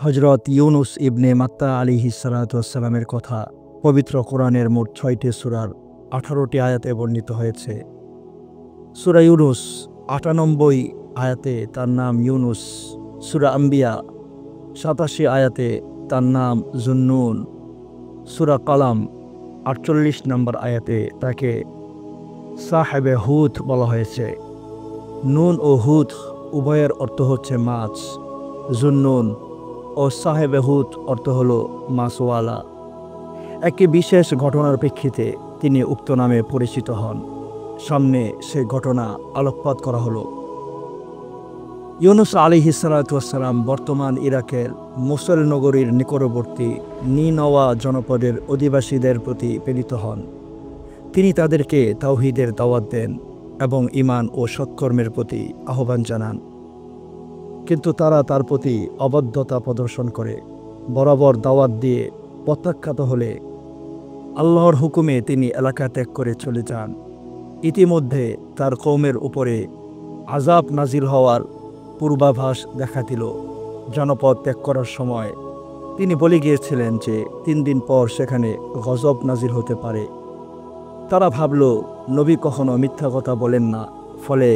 হজরত ইউনুস ইবনে মাত্তা আলাইহিস সালাতু ওয়াস সালামের কথা পবিত্র কোরআনের মোট ৬টি সূরার ১৮টি আয়াতে বর্ণিত হয়েছে। সূরা ইউনুস ৯৮ আয়াতে তার নাম ইউনুস, সূরা আম্বিয়া ৮৭ আয়াতে তার নাম জুন্নুন, সূরা কালাম ৪৮ নম্বর আয়াতে তাকে সাহেবে হুত বলা হয়েছে। নুন ও হুত উভয়ের অর্থ হচ্ছে মাছ। জুন্নুন ও সাহেবে হুত অর্থ হল মাছওয়ালা। একটি বিশেষ ঘটনার প্রেক্ষিতে তিনি উক্ত নামে পরিচিত হন। সামনে সে ঘটনা আলোকপাত করা হলো। ইউনুস আলাইহিস সালাতু ওয়াস সালাম বর্তমান ইরাকের মোসুল নগরীর নিকটবর্তী নিনওয়া জনপদের অধিবাসীদের প্রতি প্রেরিত হন। তিনি তাদেরকে তাওহীদের দাওয়াত দেন এবং ঈমান ও সৎকর্মের প্রতি আহ্বান জানান। কিন্তু তারা তার প্রতি অবাধ্যতা প্রদর্শন করে বরাবর দাওয়াত দিয়ে প্রত্যাখ্যাত হলে আল্লাহর হুকুমে তিনি এলাকা ত্যাগ করে চলে যান। ইতিমধ্যে তার কওমের উপরে আযাব নাজিল হওয়ার পূর্বাভাস দেখা দিল। জনপদ ত্যাগ করার সময় তিনি বলে গিয়েছিলেন যে ৩ দিন পর সেখানে গজব নাজিল হতে পারে। তারা ভাবল নবী কখনো মিথ্যা কথা বলেন না। ফলে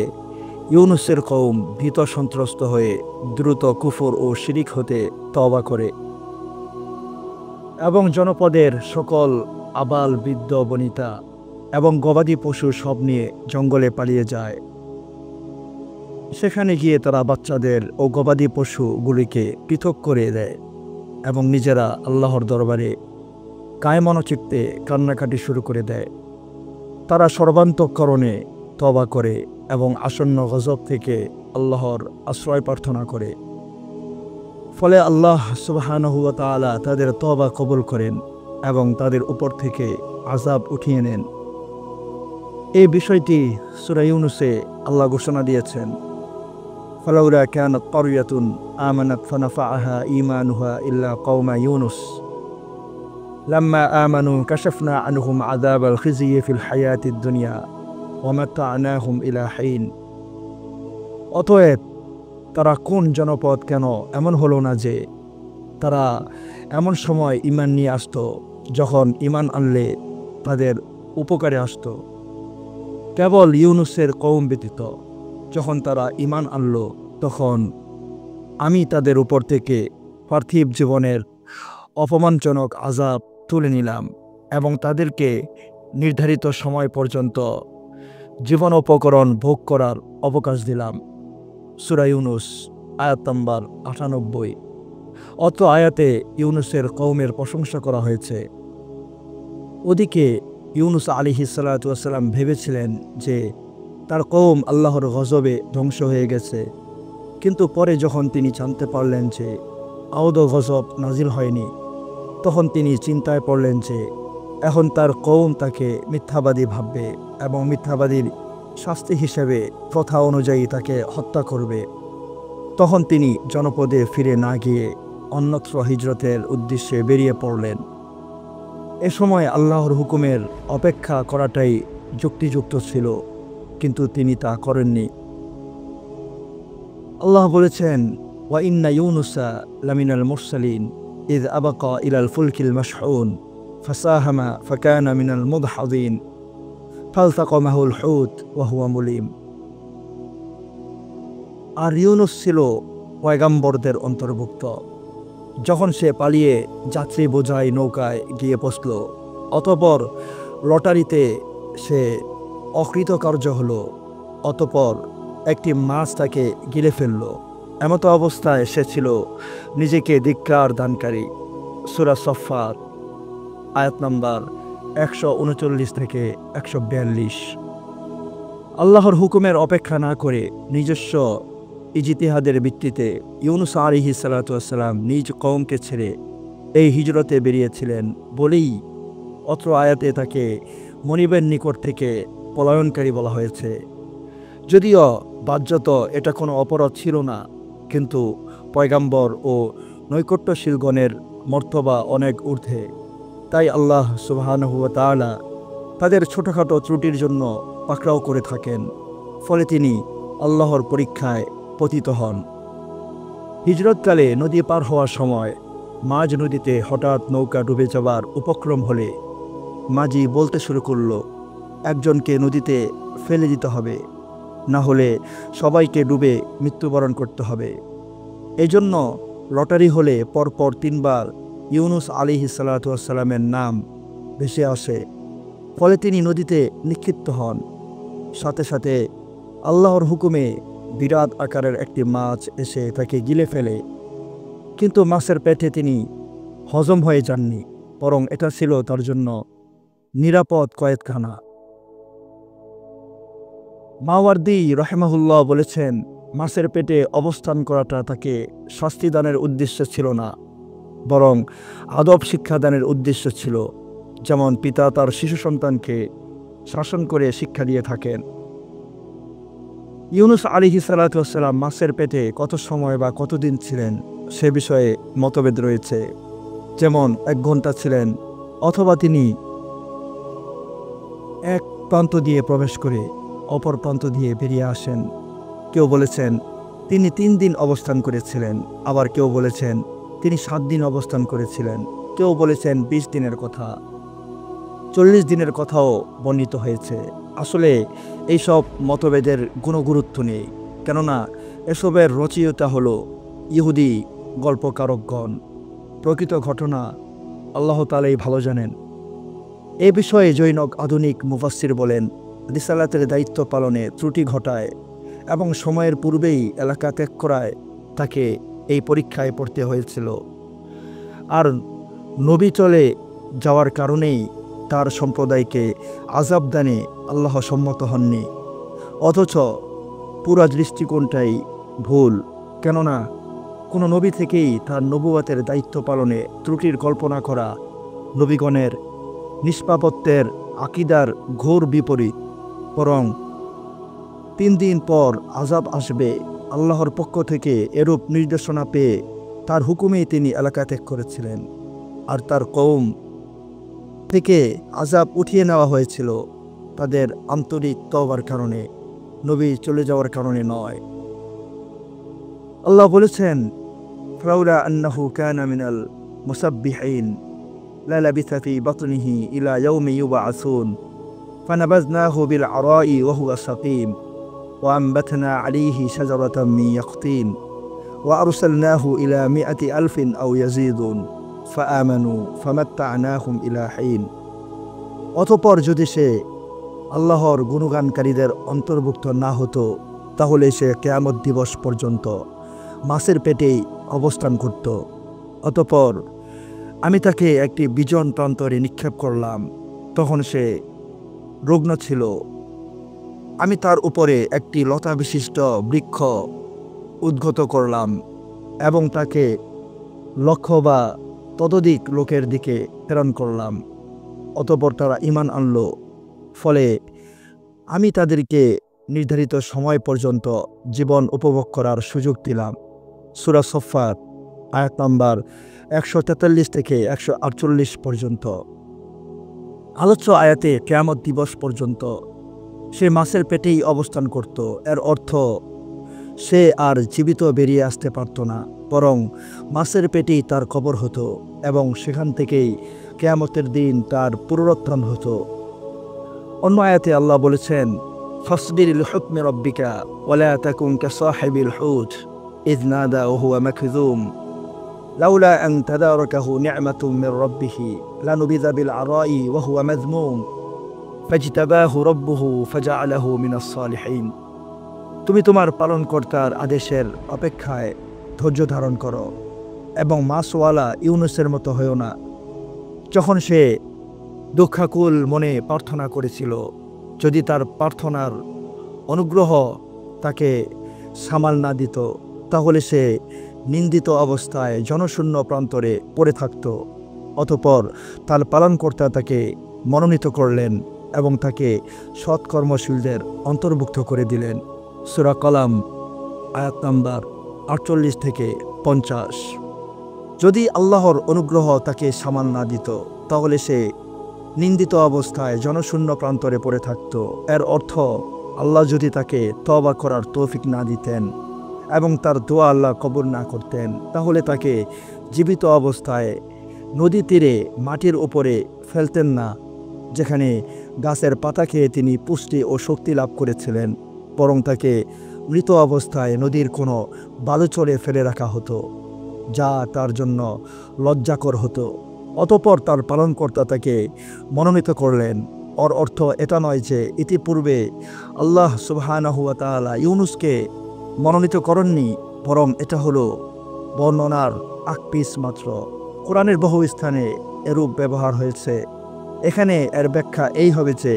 ইউনুসের কওম ভীত সন্ত্রস্ত হয়ে দ্রুত কুফর ও শিরিক হতে তওবা করে এবং জনপদের সকল আবাল বৃদ্ধ বনিতা এবং গবাদি পশু সব নিয়ে জঙ্গলে পালিয়ে যায়। সেখানে গিয়ে তারা বাচ্চাদের ও গবাদি পশুগুলিকে পৃথক করে দেয় এবং নিজেরা আল্লাহর দরবারে কায়মনোচিত্তে কান্নাকাটি শুরু করে দেয়। তারা সর্বান্তঃকরণে তওবা করে এবং আসন্ন গজব থেকে আল্লাহর আশ্রয় প্রার্থনা করে। ফলে আল্লাহ সুবহানাহু ওয়া তাআলা তাদের তওবা কবুল করেন এবং তাদের উপর থেকে আযাব উঠিয়ে নেন। এই বিষয়টি সূরা ইউনুসে আল্লাহ ঘোষণা দিয়েছেন, ফালাউলা কানাত ক্বরিয়াতুন আমানাত ফানাফাআহা ঈমানুহা ইল্লা কওমা ইউনুস লাম্মা আমানু কাশাফনা আনহুম আযাবাল খিজয়ি ফিল হায়াতিদ দুনিয়া ওয়া মাত্তা'নাহুম ইলা হিন। অতএব তারা কোন জনপদ কেন এমন হলো না যে তারা এমন সময় ঈমান নিয়ে আসত যখন ঈমান আনলে তাদের উপকারে আসত। কেবল ইউনুসের কওম ব্যতীত যখন তারা ঈমান আনল তখন আমি তাদের উপর থেকে পার্থিব জীবনের অপমানজনক আযাব তুলে নিলাম এবং তাদেরকে নির্ধারিত সময় পর্যন্ত জীবনোপকরণ ভোগ করার অবকাশ দিলাম। সূরা ইউনুস আয়াত নম্বর ৯৮। অত আয়াতে ইউনুসের কওমের প্রশংসা করা হয়েছে। ওদিকে ইউনুস আলাইহিস সালাতু ওয়াস সালাম ভেবেছিলেন যে তার কওম আল্লাহর গজবে ধ্বংস হয়ে গেছে, কিন্তু পরে যখন তিনি জানতে পারলেন যে আদৌ গজব নাজিল হয়নি, তখন তিনি চিন্তায় পড়লেন যে এখন তার কওম তাকে মিথ্যাবাদী ভাববে এবং মিথ্যাবাদীর শাস্তি হিসেবে প্রথা অনুযায়ী তাকে হত্যা করবে। তখন তিনি জনপদে ফিরে না গিয়ে অন্যত্র হিজরতের উদ্দেশ্যে বেরিয়ে পড়লেন। এ সময় আল্লাহর হুকুমের অপেক্ষা করাটাই যুক্তিযুক্ত ছিল, কিন্তু তিনি তা করেননি। আল্লাহ বলেছেন, ওয়া ইন্না ইউনুসা লামিনাল মুরসালিন ইয আবাকা ইলাল ফুলকিল মাশহুন ফাসাহামা ফাকানা মিনাল মুদহাদিন ফালতাকামাহুল হুত ওয়া হুয়া মুলিম। আর ইউনুস ছিল পয়গাম্বরদের অন্তর্ভুক্ত। যখন সে পালিয়ে যাত্রী বোঝাই নৌকায় গিয়ে পৌঁছল, অতঃপর লটারিতে সে অকৃতকার্য হল, অতঃপর একটি মাছ তাকে গিলে ফেলল। এমত অবস্থায় সে ছিল নিজেকে ধিক্কার দানকারী। সূরা সফফাত আয়াত নম্বর ১৩৯ থেকে ১৪২। আল্লাহর হুকুমের অপেক্ষা না করে নিজস্ব ইজতিহাদের ভিত্তিতে ইউনুস আলাইহিস সালাতু ওয়াস সালাম নিজ কওমকে ছেড়ে এই হিজরতে বেরিয়েছিলেন বলেই অত্র আয়াতে তাকে মনিবের নিকট থেকে পলায়নকারী বলা হয়েছে। যদিও বাহ্যত এটা কোনো অপরাধ ছিল না, কিন্তু পয়গাম্বর ও নৈকট্যশীলগণের মর্তবা অনেক ঊর্ধ্বে। তাই আল্লাহ সুবহানাহু ওয়া তাআলা তাদের ছোটোখাটো ত্রুটির জন্য পাকড়াও করে থাকেন। ফলে তিনি আল্লাহর পরীক্ষায় পতিত হন। হিজরতকালে নদী পার হওয়ার সময় মাঝ নদীতে হঠাৎ নৌকা ডুবে যাবার উপক্রম হলে মাঝি বলতে শুরু করল, একজনকে নদীতে ফেলে দিতে হবে, না হলে সবাইকে ডুবে মৃত্যুবরণ করতে হবে। এই জন্য লটারি হলে পরপর 3 বার ইউনুস আলাইহিস সালাতু ওয়াস সালামের নাম ভেসে আসে। ফলে তিনি নদীতে নিক্ষিপ্ত হন। সাথে সাথে আল্লাহর হুকুমে বিরাট আকারের একটি মাছ এসে তাকে গিলে ফেলে। কিন্তু মাছের পেটে তিনি হজম হয়ে যাননি, বরং এটা ছিল তার জন্য নিরাপদ কয়েদখানা। মাওয়ার্দি রাহিমাহুল্লাহ বলেছেন, মাছের পেটে অবস্থান করাটা তাকে শাস্তিদানের উদ্দেশ্য ছিল না, বরং আদব শিক্ষাদানের উদ্দেশ্য ছিল। যেমন পিতা তার শিশু সন্তানকে শাসন করে শিক্ষা দিয়ে থাকেন। ইউনুস আলাইহিস সালাতু ওয়াস সালাম মাছের পেটে কত সময় বা কতদিন ছিলেন সে বিষয়ে মতভেদ রয়েছে। যেমন 1 ঘন্টা ছিলেন, অথবা তিনি এক প্রান্ত দিয়ে প্রবেশ করে অপর প্রান্ত দিয়ে বেরিয়ে আসেন। কেউ বলেছেন তিনি 3 দিন অবস্থান করেছিলেন, আবার কেউ বলেছেন তিনি 7 দিন অবস্থান করেছিলেন, কেউ বলেছেন 20 দিনের কথা, 40 দিনের কথাও বর্ণিত হয়েছে। আসলে এইসব মতভেদের কোনো গুরুত্ব নেই, কেননা এসবের রচয়িতা হলো ইহুদি গল্পকারকগণ। প্রকৃত ঘটনা আল্লাহ তাআলাই ভালো জানেন। এ বিষয়ে জৈনক আধুনিক মুফাসসির বলেন, রিসালাতের দায়িত্ব পালনে ত্রুটি ঘটায় এবং সময়ের পূর্বেই এলাকা ত্যাগ করায় তাকে এই পরীক্ষায় পড়তে হয়েছিল। আর নবী চলে যাওয়ার কারণেই তার সম্প্রদায়কে আযাব দানে আল্লাহ সম্মত হননি। অথচ পুরা দৃষ্টিকোণটাই ভুল, কেননা কোনো নবী থেকেই তার নবুয়তের দায়িত্ব পালনে ত্রুটির কল্পনা করা নবীগণের নিষ্পাপত্বের আকীদার ঘোর বিপরীত। বরং 3 দিন পর আযাব আসবে, আল্লাহর পক্ষ থেকে এরূপ নির্দেশনা পেয়ে তার হুকুমেই তিনি এলাকা ত্যাগ করেছিলেন। আর তার কওম থেকে আযাব উঠিয়ে নেওয়া হয়েছিল তাদের আন্তরিক তওবার কারণে, নবী চলে যাওয়ার কারণে নয়। আল্লাহ বলেছেন, ফালাউলা আন্নাহু কানা মিনাল মুসাব্বিহিন লা লাবিথা ফি বাতনিহি ইলা ইয়াউমি ইউবআসুন ফানাবাযনাহু বিল আরাই ওয়া হুয়া সাকিম ওয়া আমবাতনা আলাইহি শাজারাতাম মিন ইয়াকতিন ওয়া আরসালনাহু ইলা 100,000 আও ইয়াজিদুন ফাআমানু ফামাত্তা'নাহুম ইলা হিন। অতঃপর যদি সে আল্লাহর গুণগানকারীদের অন্তর্ভুক্ত না হতো, তাহলে সে কিয়ামত দিবস পর্যন্ত মাছের পেটেই অবস্থান করত। অতঃপর আমি তাকে একটি বিজন প্রান্তরে নিক্ষেপ করলাম, তখন সে রুগ্ন ছিল। আমি তার উপরে একটি লতা বিশিষ্ট বৃক্ষ উদ্গত করলাম এবং তাকে লক্ষ বা ততোধিক লোকের দিকে প্রেরণ করলাম। অতঃপর তারা ঈমান আনল। ফলে আমি তাদেরকে নির্ধারিত সময় পর্যন্ত জীবন উপভোগ করার সুযোগ দিলাম। সূরা সফফাত আয়াত নাম্বার 143 থেকে 148 পর্যন্ত। আলোচ্য আয়াতে কিয়ামত দিবস পর্যন্ত সে মাছের পেটেই অবস্থান করত। এর অর্থ সে আর জীবিত বেরিয়ে আসতে পারত না, বরং মাছের পেটেই তার কবর হতো এবং সেখান থেকেই কিয়ামতের দিন তার পুনরুত্থান হতো। অন্য আয়াতে আল্লাহ বলেছেন, ফাসবির লিহুকমি রাব্বিকা ওয়ালা তাকুন কাসাহিবিল হুত ইয নাদা ওয়া হুয়া মাকযুম লাউলা আন তাদারাকাহু নি'মাতুম মির রাব্বিহি লানুবিযা বিল আরাই ওয়া হুয়া মাযমুম ফাজতাবাহু রাব্বুহু ফাজআলাহু মিনাস সালিহিন। তুমি তোমার পালনকর্তার আদেশের অপেক্ষায় ধৈর্য ধারণ করো এবং মাছওয়ালা ইউনুসের মতো হয়েও না, যখন সে দুঃখাকুল মনে প্রার্থনা করেছিল। যদি তার প্রার্থনার অনুগ্রহ তাকে সামাল না দিত, তাহলে সে নিন্দিত অবস্থায় জনশূন্য প্রান্তরে পড়ে থাকত। অতঃপর তার পালনকর্তা তাকে মনোনীত করলেন এবং তাকে সৎকর্মশীলদের অন্তর্ভুক্ত করে দিলেন। সূরা কলাম আয়াত নাম্বার 48 থেকে 50। যদি আল্লাহর অনুগ্রহ তাকে সামাল না দিত, তাহলে সে নিন্দিত অবস্থায় জনশূন্য প্রান্তরে পড়ে থাকত। এর অর্থ আল্লাহ যদি তাকে তওবা করার তৌফিক না দিতেন এবং তার দোয়া আল্লাহ কবুল না করতেন, তাহলে তাকে জীবিত অবস্থায় নদী তীরে মাটির উপরে ফেলতেন না, যেখানে গাছের পাতা খেয়ে তিনি পুষ্টি ও শক্তি লাভ করেছিলেন, বরং তাকে মৃত অবস্থায় নদীর কোনো বালুচরে ফেলে রাখা হতো, যা তার জন্য লজ্জাকর হতো। অতঃপর তার পালনকর্তা তাকে মনোনীত করলেন। ওর অর্থ এটা নয় যে ইতিপূর্বে আল্লাহ সুবহানাহু ওয়া তাআলা ইউনুসকে মনোনীত করেননি, বরং এটা হলো বর্ণনার আকপিস মাত্র। কোরআনের বহু স্থানে এরূপ ব্যবহার হয়েছে। এখানে এর ব্যাখ্যা এই হবে যে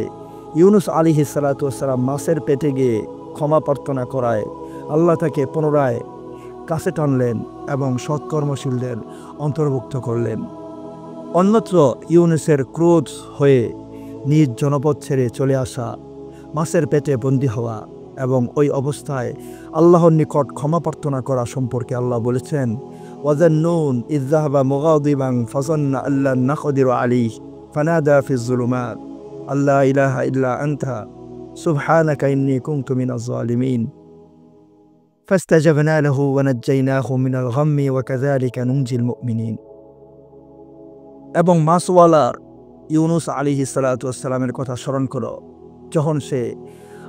ইউনুস আলাইহিস সালাতু ওয়াস সালাম মাছের পেটে গিয়ে ক্ষমা প্রার্থনা করায় আল্লাহ তাকে পুনরায় কাছে টানলেন এবং সৎকর্মশীলদের অন্তর্ভুক্ত করলেন। অন্যত্র ইউনুসের ক্রোধ হয়ে নিজ জনপদ ছেড়ে চলে আসা, মাছের পেটে বন্দী হওয়া এবং ওই অবস্থায় আল্লাহর নিকট ক্ষমা প্রার্থনা করা সম্পর্কে আল্লাহ বলেছেন, ওয়াযান্নুন ইয যাহাবা মুগাদিবান ফাযান্না আল্লান নাকদিরু আলাইহি ফানাদা ফিজ যুলুমাত আল্লা ইলাহা ইল্লা আনতা সুবহানাকা ইন্নী কুনতু মিনাজ জালিমিন ফাস্তাজাবনা লাহু ওয়া নাজ্জায়নাহু মিনাল গাম্মি ওয়া কাযালিকা নুনজিল মুমিনিন। এবং মাছওয়ালার ইউনুস আলাইহিস সালাতু ওয়াস সালামের কথা স্মরণ করো, যখন সে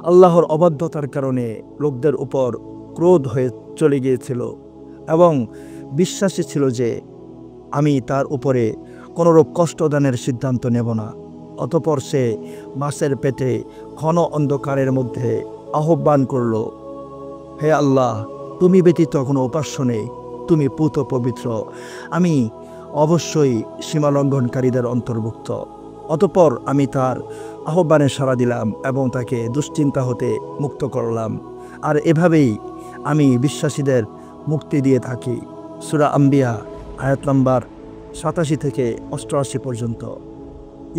আল্লাহর অবাধ্যতার কারণে লোকদের উপর ক্রোধ হয়ে চলে গিয়েছিল এবং বিশ্বাসী ছিল যে আমি তার উপরে কোনোরূপ কষ্টদানের সিদ্ধান্ত নেব না। অতঃপর সে মাছের পেটে ঘন অন্ধকারের মধ্যে আহ্বান করল, হে আল্লাহ, তুমি ব্যতীত কোনো উপাস্য নেই, তুমি পূত পবিত্র, আমি অবশ্যই সীমালঙ্ঘনকারীদের অন্তর্ভুক্ত। অতঃপর আমি তার আহ্বানে সাড়া দিলাম এবং তাকে দুশ্চিন্তা হতে মুক্ত করলাম, আর এভাবেই আমি বিশ্বাসীদের মুক্তি দিয়ে থাকি। সূরা আম্বিয়া আয়াত নম্বর 87 থেকে 88 পর্যন্ত।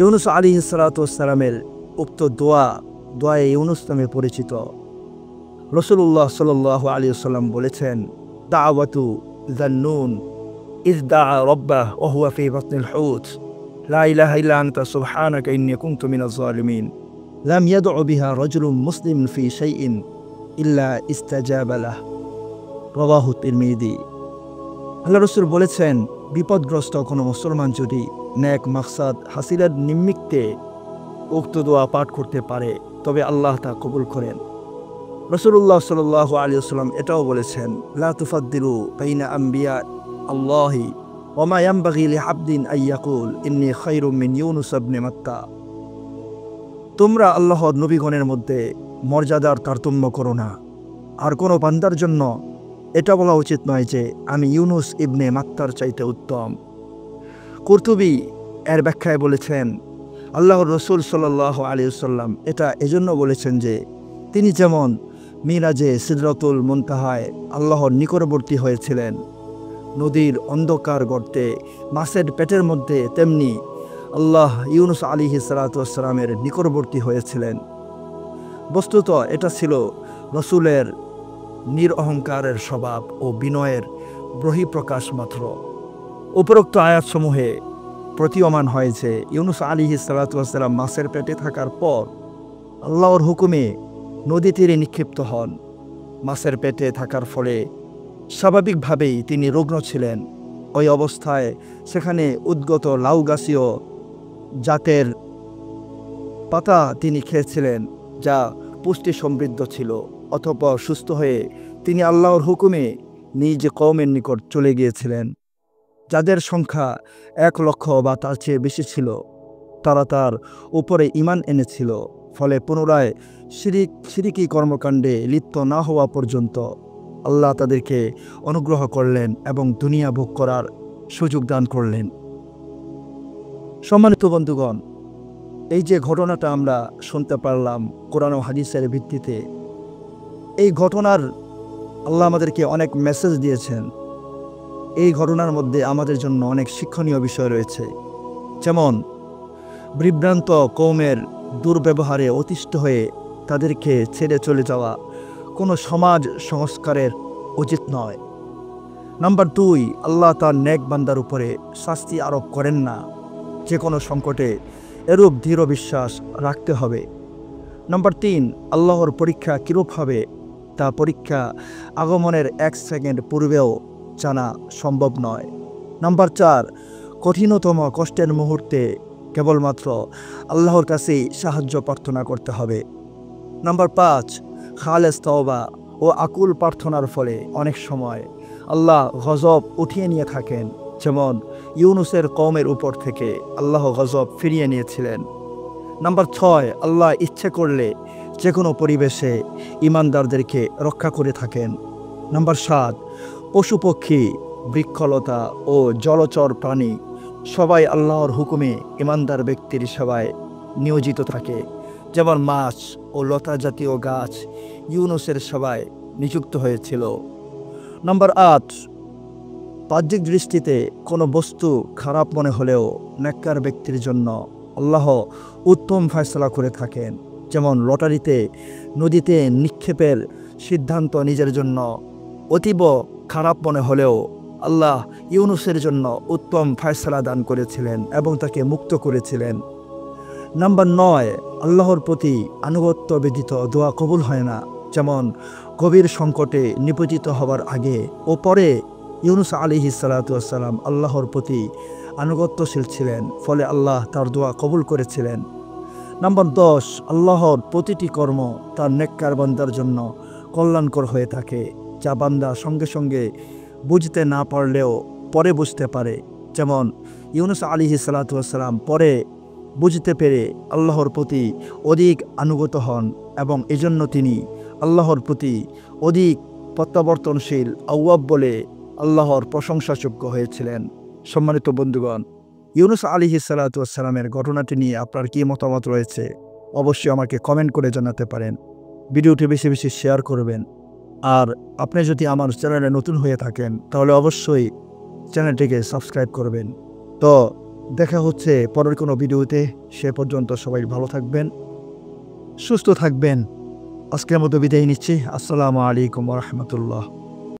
ইউনুস আলাইহিস সালাতু ওয়াস সালামের উক্ত দোয়ায়ে ইউনুস নামে পরিচিত। রাসূলুল্লাহ সাল্লাল্লাহু আলাইহি ওয়াসাল্লাম বলেছেন, দাওয়াতু যান্নুন ইয দাআ রাব্বাহ ওয়া হুয়া ফি বাতনিল হুত লা ইলাহা ইল্লা আনতা সুবহানাকা ইন্নী কুনতু মিনাজ জালিমিন লাম ইয়াদউ বিহা রাজুলুন মুসলিমুন ফি শাইইন ইল্লা ইস্তাজাবা লাহ রাওয়াহু তিরমিজি। আল্লাহ রাসূল বলেছেন, বিপদগ্রস্ত কোনো মুসলমান যদি নেক মাকসাদ হাসিলের নিমিত্তে উক্ত দোয়া পাঠ করতে পারে, তবে আল্লাহ তা কবুল করেন। রাসূলুল্লাহ সাল্লাল্লাহু আলাইহি ওয়াসাল্লাম এটাও বলেছেন, লা তুফাদ্দিলু বাইনা আম্বিয়া আল্লাহি ওয়া মা ইয়ানবাগি লিআবদিন আন ইয়াকুল ইন্নী খায়রুম মিন ইউনুস ইবনে মাত্তা। তোমরা আল্লাহর নবীগণের মধ্যে মর্যাদার তারতম্য করো না, আর কোনো বান্দার জন্য এটা বলা উচিত নয় যে আমি ইউনুস ইবনে মাত্তার চাইতে উত্তম। কুরতুবী এর ব্যাখ্যায় বলেছেন, আল্লাহর রাসূল সাল্লাল্লাহু আলাইহি ওয়াসাল্লাম এটা এজন্য বলেছেন যে তিনি যেমন মিরাজে সিদরাতুল মুনতাহায় আল্লাহর নিকটবর্তী হয়েছিলেন নদীর অন্ধকার গর্তে মাছের পেটের মধ্যে, তেমনি আল্লাহ ইউনুস আলাইহিস সালাতু ওয়াস সালামের নিকটবর্তী হয়েছিলেন। বস্তুত এটা ছিল রাসূলের নিরঅহংকারের স্বভাব ও বিনয়ের বহিঃপ্রকাশ মাত্র। উপরোক্ত আয়াতসমূহে প্রতীয়মান হয় যে ইউনুস আলাইহিস সালাতু ওয়াস সালাম মাছের পেটে থাকার পর আল্লাহর হুকুমে নদী তীরে নিক্ষিপ্ত হন। মাছের পেটে থাকার ফলে স্বাভাবিকভাবেই তিনি রুগ্ন ছিলেন। ওই অবস্থায় সেখানে উদ্গত লাউগাছীয় জাতের পাতা তিনি খেয়েছিলেন, যা পুষ্টি সমৃদ্ধ ছিল। অতঃপর সুস্থ হয়ে তিনি আল্লাহর হুকুমে নিজ কওমের নিকট চলে গিয়েছিলেন, যাদের সংখ্যা 1 লক্ষ বা তার চেয়ে বেশি ছিল। তারা তার উপরে ঈমান এনেছিল, ফলে পুনরায় শিরিকি কর্মকাণ্ডে লিপ্ত না হওয়া পর্যন্ত আল্লাহ তাদেরকে অনুগ্রহ করলেন এবং দুনিয়া ভোগ করার সুযোগ দান করলেন। সম্মানিত বন্ধুগণ, এই যে ঘটনাটা আমরা শুনতে পারলাম কোরআন ও হাদিসের ভিত্তিতে, এই ঘটনার আল্লাহ আমাদেরকে অনেক মেসেজ দিয়েছেন। এই ঘটনার মধ্যে আমাদের জন্য অনেক শিক্ষণীয় বিষয় রয়েছে, যেমন বিভ্রান্ত কওমের দুর্ব্যবহারে অতিষ্ঠ হয়ে তাদেরকে ছেড়ে চলে যাওয়া কোনো সমাজ সংস্কারের উচিত নয়। নাম্বার 2, আল্লাহ তার নেক বান্দার উপরে শাস্তি আরোপ করেন না। যে কোনো সংকটে এরূপ দৃঢ় বিশ্বাস রাখতে হবে। নাম্বার 3, আল্লাহর পরীক্ষা কীরূপ হবে তা পরীক্ষা আগমনের 1 সেকেন্ড পূর্বেও জানা সম্ভব নয়। নাম্বার 4, কঠিনতম কষ্টের মুহূর্তে কেবলমাত্র আল্লাহর কাছেই সাহায্য প্রার্থনা করতে হবে। নাম্বার 5, খালেস তওবা ও আকুল প্রার্থনার ফলে অনেক সময় আল্লাহ গজব উঠিয়ে নিয়ে থাকেন, যেমন ইউনুসের কওমের উপর থেকে আল্লাহ গজব ফিরিয়ে নিয়েছিলেন। নাম্বার 6, আল্লাহ ইচ্ছে করলে যে কোনো পরিবেশে ঈমানদারদেরকে রক্ষা করে থাকেন। নাম্বার 7, পশু পক্ষী, বৃক্ষলতা ও জলচর প্রাণী সবাই আল্লাহর হুকুমে ঈমানদার ব্যক্তির সেবায় নিয়োজিত থাকে, যেমন মাছ ও লতা জাতীয় গাছ ইউনুসের সেবায় নিযুক্ত হয়েছিল। নাম্বার 8, বাহ্যিক দৃষ্টিতে কোনো বস্তু খারাপ মনে হলেও নেককার ব্যক্তির জন্য আল্লাহ উত্তম ফয়সালা করে থাকেন, যেমন লটারিতে নদীতে নিক্ষেপের সিদ্ধান্ত নিজের জন্য অতীব খারাপ মনে হলেও আল্লাহ ইউনুসের জন্য উত্তম ফয়সালা দান করেছিলেন এবং তাকে মুক্ত করেছিলেন। নাম্বার 9, আল্লাহর প্রতি আনুগত্য ব্যতীত দোয়া কবুল হয় না, যেমন গভীর সংকটে নিপতিত হবার আগে ও পরে ইউনুস আলাইহিস সালাতু ওয়াস সালাম আল্লাহর প্রতি আনুগত্যশীল ছিলেন, ফলে আল্লাহ তার দোয়া কবুল করেছিলেন। নাম্বার 10, আল্লাহর প্রতিটি কর্ম তার নেককার বান্দার জন্য কল্যাণকর হয়ে থাকে, যা বান্দা সঙ্গে সঙ্গে বুঝতে না পারলেও পরে বুঝতে পারে, যেমন ইউনুস আলাইহিস সালাতু ওয়াস সালাম পরে বুঝতে পেরে আল্লাহর প্রতি অধিক আনুগত হন এবং এজন্য তিনি আল্লাহর প্রতি অধিক প্রত্যাবর্তনশীল আওয়াব বলে আল্লাহর প্রশংসাযোগ্য হয়েছিলেন। সম্মানিত বন্ধুগণ, ইউনুস আলাইহিস সালাতু ওয়াস সালামের ঘটনাটি নিয়ে আপনার কী মতামত রয়েছে অবশ্যই আমাকে কমেন্ট করে জানাতে পারেন। ভিডিওটি বেশি বেশি শেয়ার করবেন। আর আপনি যদি আমার চ্যানেলে নতুন হয়ে থাকেন তাহলে অবশ্যই চ্যানেলটিকে সাবস্ক্রাইব করবেন। তো দেখা হচ্ছে পরের কোনো ভিডিওতে। সে পর্যন্ত সবাই ভালো থাকবেন, সুস্থ থাকবেন। আজকের মতো বিদায় নিচ্ছি। আসসালামু আলাইকুম ওয়া রাহমাতুল্লাহ।